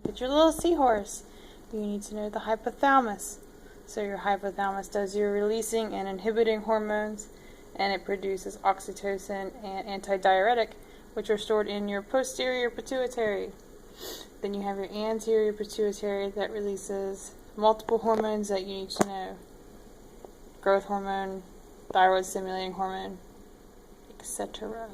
Look at your little seahorse. You need to know the hypothalamus. So your hypothalamus does your releasing and inhibiting hormones, and it produces oxytocin and antidiuretic, which are stored in your posterior pituitary. Then you have your anterior pituitary that releases multiple hormones that you need to know. Growth hormone, thyroid stimulating hormone, etc.